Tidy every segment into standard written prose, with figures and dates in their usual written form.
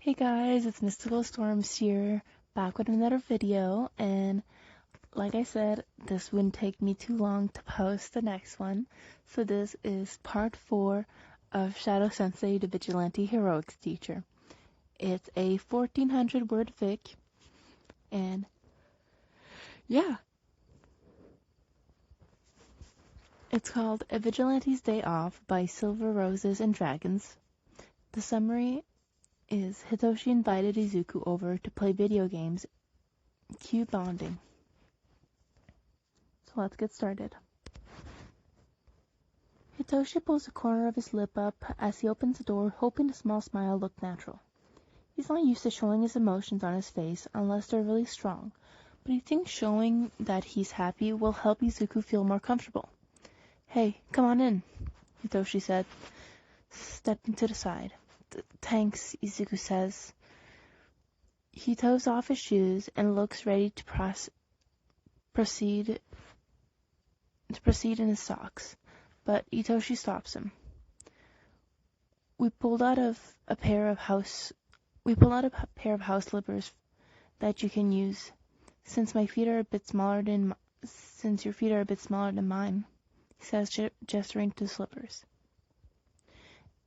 Hey guys, it's Mystical Storms here, back with another video, and like I said, this wouldn't take me too long to post the next one. So this is part 4 of Shadow Sensei, the Vigilante Heroics Teacher. It's a 1400 word fic, and yeah. It's called A Vigilante's Day Off by Silver Roses and Dragons. The summary is Hitoshi invited Izuku over to play video games. Cue bonding. So let's get started. Hitoshi pulls the corner of his lip up as he opens the door, hoping the small smile looked natural. He's not used to showing his emotions on his face unless they're really strong, but he thinks showing that he's happy will help Izuku feel more comfortable. Hey, come on in, Hitoshi said, stepping to the side. Thanks, Izuku says. He toes off his shoes and looks ready to proceed in his socks, but Hitoshi stops him. We pulled out a pair of house slippers that you can use, since your feet are a bit smaller than mine, he says, gesturing to the slippers.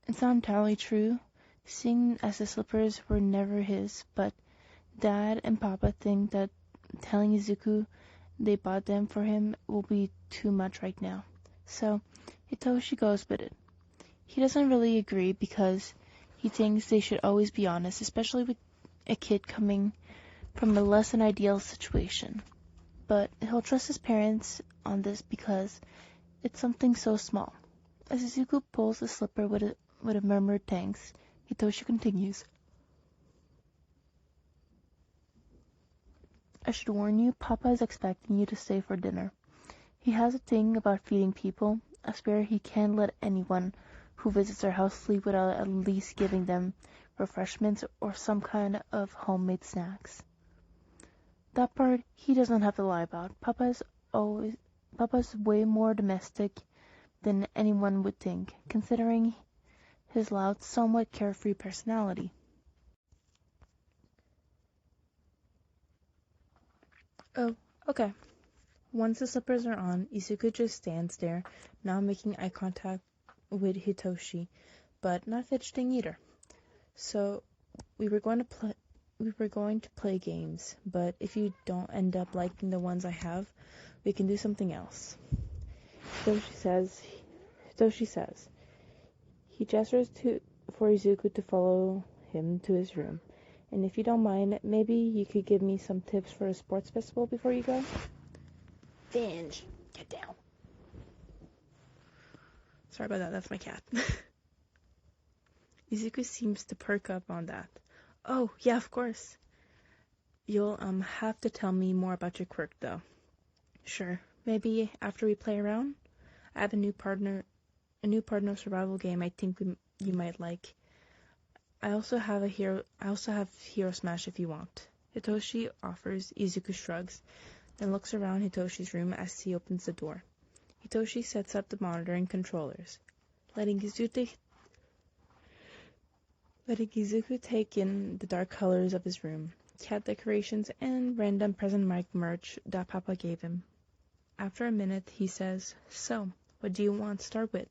It's not entirely true, seeing as the slippers were never his, but Dad and Papa think that telling Izuku they bought them for him will be too much right now. So Hitoshi goes with it. He doesn't really agree because he thinks they should always be honest, especially with a kid coming from a less than ideal situation. But he'll trust his parents on this because it's something so small. As Izuku pulls the slipper with a murmured thanks, Hitoshi continues. I should warn you, Papa is expecting you to stay for dinner. He has a thing about feeding people, I swear he can't let anyone who visits our house sleep without at least giving them refreshments or some kind of homemade snacks. That part he doesn't have to lie about. Papa's way more domestic than anyone would think, considering his loud, somewhat carefree personality. Oh, okay. Once the slippers are on, Izuku just stands there, not making eye contact with Hitoshi, but not fidgeting either. So we were going to play games, but if you don't end up liking the ones I have, we can do something else. Hitoshi says. He gestures for Izuku to follow him to his room. And if you don't mind, maybe you could give me some tips for a sports festival before you go? Binge, get down. Sorry about that, that's my cat. Izuku seems to perk up on that. Oh, yeah, of course. You'll have to tell me more about your quirk, though. Sure, maybe after we play around? I have a new partner survival game I think you might like. I also have Hero Smash if you want. Hitoshi offers. Izuku shrugs, then looks around Hitoshi's room as he opens the door. Hitoshi sets up the monitor and controllers, letting Izuku take in the dark colors of his room, cat decorations, and random present mic merch that Papa gave him. After a minute, he says, So, what do you want to start with?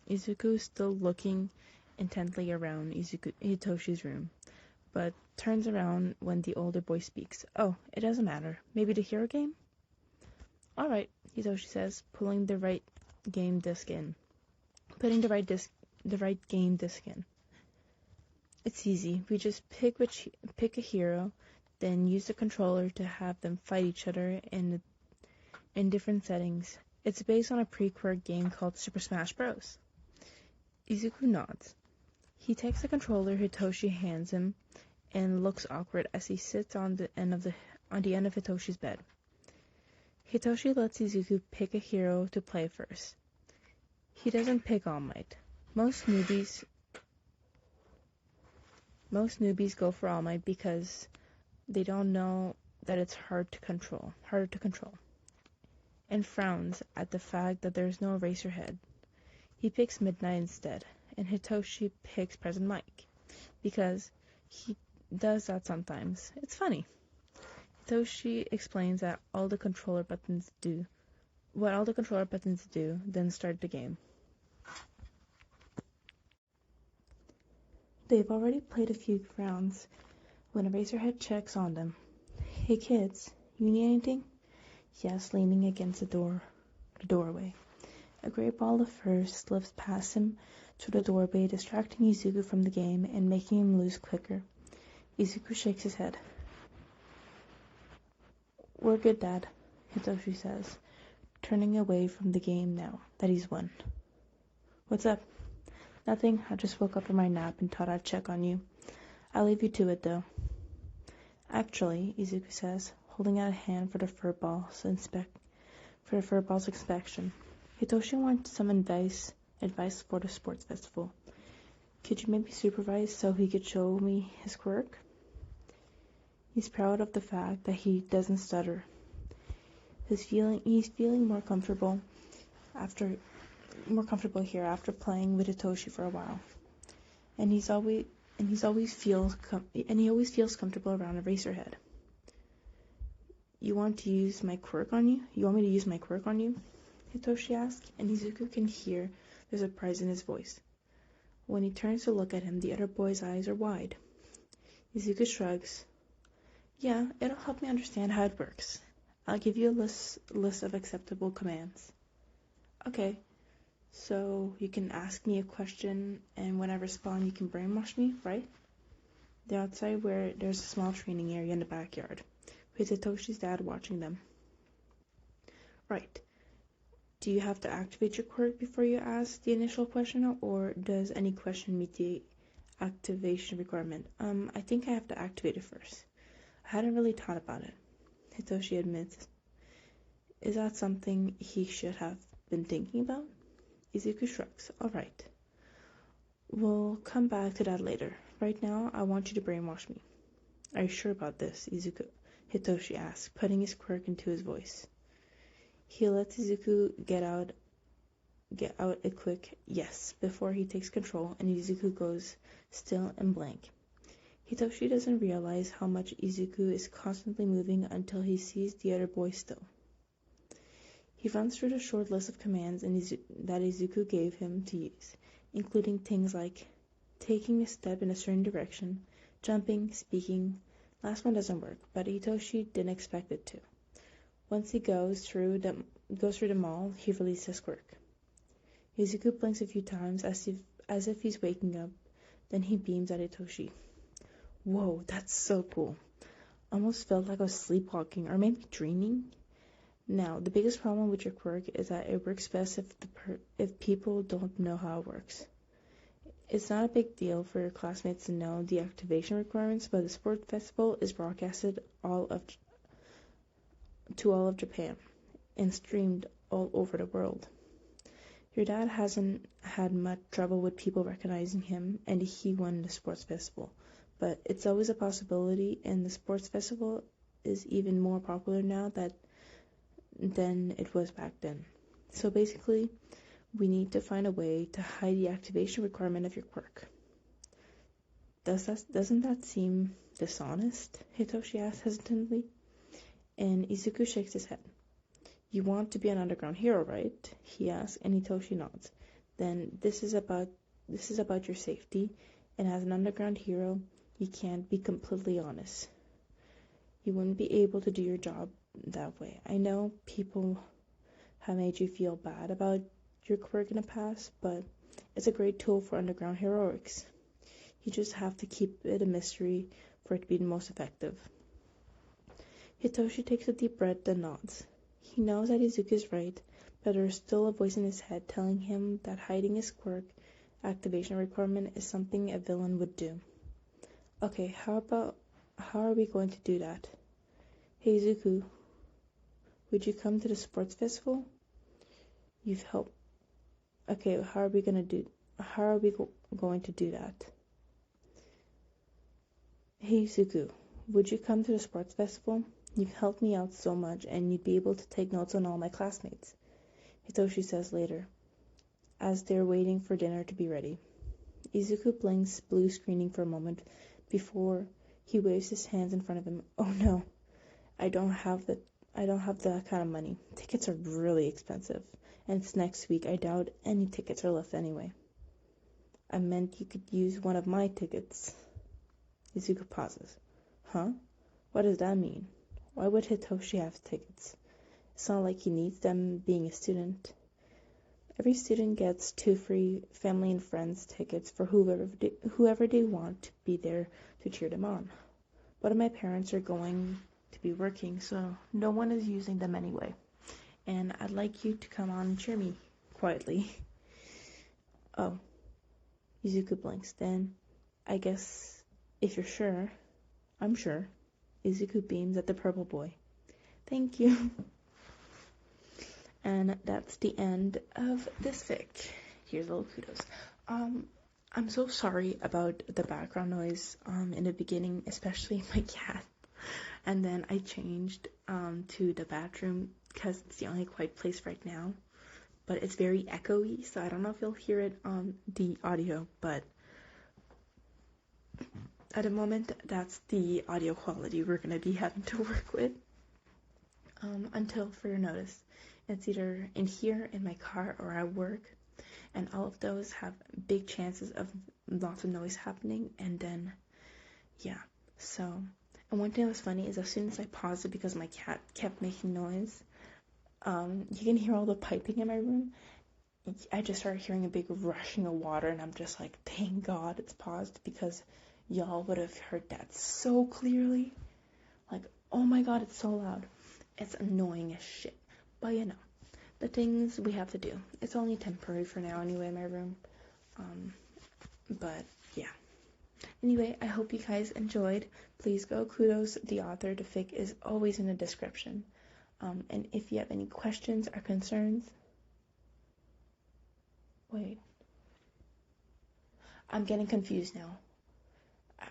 Izuku is still looking intently around Hitoshi's room, but turns around when the older boy speaks. Oh, it doesn't matter. Maybe the hero game? Alright, Hitoshi says, putting the right game disc in. It's easy. We just pick a hero, then use the controller to have them fight each other in different settings. It's based on a pre-quirk game called Super Smash Bros. Izuku nods. He takes the controller Hitoshi hands him and looks awkward as he sits on the end of Hitoshi's bed. Hitoshi lets Izuku pick a hero to play first. He doesn't pick All Might. Most newbies go for All Might because they don't know that it's harder to control, and frowns at the fact that there's no Eraserhead. He picks Midnight instead, and Hitoshi picks Present Mic. because he does that sometimes. It's funny. Hitoshi explains that all the controller buttons do, then start the game. They've already played a few rounds when Eraserhead checks on them. Hey kids, you need anything? Yes, leaning against the doorway. A great ball of fur slips past him through the doorway, distracting Izuku from the game and making him lose quicker. Izuku shakes his head. We're good, Dad, Hitoshi says, turning away from the game now that he's won. What's up? Nothing. I just woke up from my nap and thought I'd check on you. I'll leave you to it, though. Actually, Izuku says, holding out a hand for the fur ball's inspection. Hitoshi wants some advice for the sports festival. Could you maybe supervise so he could show me his quirk? He's proud of the fact that he doesn't stutter. He's feeling more comfortable here after playing with Hitoshi for a while. And he always feels comfortable around Eraserhead. You want me to use my quirk on you? Hitoshi asks, and Izuku can hear the surprise in his voice. When he turns to look at him, the other boy's eyes are wide. Izuku shrugs. Yeah, it'll help me understand how it works. I'll give you a list of acceptable commands. Okay, so you can ask me a question, and when I respond, you can brainwash me, right? They're outside where there's a small training area in the backyard, with Hitoshi's dad watching them. Right. Do you have to activate your quirk before you ask the initial question, or does any question meet the activation requirement? I think I have to activate it first. I hadn't really thought about it, Hitoshi admits. Is that something he should have been thinking about? Izuku shrugs. All right. We'll come back to that later. Right now, I want you to brainwash me. Are you sure about this? Hitoshi asks, putting his quirk into his voice. He lets Izuku get out a quick yes before he takes control, and Izuku goes still and blank. Hitoshi doesn't realize how much Izuku is constantly moving until he sees the other boy still. He runs through the short list of commands that Izuku gave him to use, including things like taking a step in a certain direction, jumping, speaking. Last one doesn't work, but Hitoshi didn't expect it to. Once he goes through them all, he releases his quirk. Izuku blinks a few times as if he's waking up, then he beams at Hitoshi. Whoa, that's so cool. Almost felt like I was sleepwalking, or maybe dreaming. Now, the biggest problem with your quirk is that it works best if people don't know how it works. It's not a big deal for your classmates to know the activation requirements, but the sports festival is broadcasted to all of Japan and streamed all over the world. Your dad hasn't had much trouble with people recognizing him, and he won the sports festival. But it's always a possibility, and the sports festival is even more popular now than it was back then. So basically, we need to find a way to hide the activation requirement of your quirk. Doesn't that seem dishonest? Hitoshi asks hesitantly, and Izuku shakes his head. You want to be an underground hero, right? He asks, and Hitoshi nods. Then this is about your safety, and as an underground hero, you can't be completely honest. You wouldn't be able to do your job that way. I know people have made you feel bad about your quirk in the past, but it's a great tool for underground heroics. You just have to keep it a mystery for it to be the most effective. Hitoshi takes a deep breath and nods. He knows that Izuku is right, but there is still a voice in his head telling him that hiding his quirk activation requirement is something a villain would do. Okay, how are we going to do that? Hey Izuku, would you come to the sports festival? You've helped. Okay, how are we going to do that? Hey Izuku, would you come to the sports festival? You've helped me out so much, and you'd be able to take notes on all my classmates, Hitoshi says later, as they're waiting for dinner to be ready. Izuku blinks, blue screening for a moment before he waves his hands in front of him. Oh no, I don't have that kind of money. Tickets are really expensive, and it's next week. I doubt any tickets are left anyway. I meant you could use one of my tickets. Izuku pauses. Huh? What does that mean? Why would Hitoshi have tickets? It's not like he needs them being a student. Every student gets 2 free family and friends tickets for whoever they want to be there to cheer them on. But my parents are going to be working, so no one is using them anyway. And I'd like you to come on and cheer me quietly. Oh. Izuku blinks. Then, I guess, if you're sure, I'm sure. Izuku beams at the purple boy. Thank you. And that's the end of this fic. Here's a little kudos. I'm so sorry about the background noise in the beginning, especially my cat. And then I changed to the bathroom because it's the only quiet place right now. But it's very echoey, so I don't know if you'll hear it on the audio, but at the moment, that's the audio quality we're going to be having to work with until further notice. It's either in here, in my car, or at work, and all of those have big chances of lots of noise happening, and then, yeah, so, and one thing that was funny is as soon as I paused it because my cat kept making noise, you can hear all the piping in my room. I just started hearing a big rushing of water, and I'm just like, thank God it's paused, because y'all would have heard that so clearly. Like, oh my God, it's so loud. It's annoying as shit. But you know, the things we have to do. It's only temporary for now anyway in my room. But yeah. Anyway, I hope you guys enjoyed. Please go kudos the author. The fic is always in the description. And if you have any questions or concerns, wait, I'm getting confused now.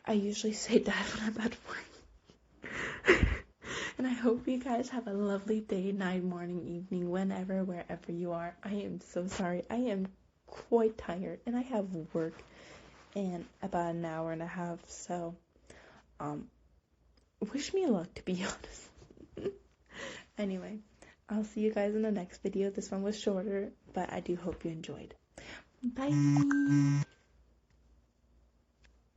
I usually say that when I'm at work. And I hope you guys have a lovely day, night, morning, evening, whenever, wherever you are. I am so sorry. I am quite tired, and I have work in about an hour and a half, so wish me luck, to be honest. Anyway, I'll see you guys in the next video. This one was shorter, but I do hope you enjoyed. Bye!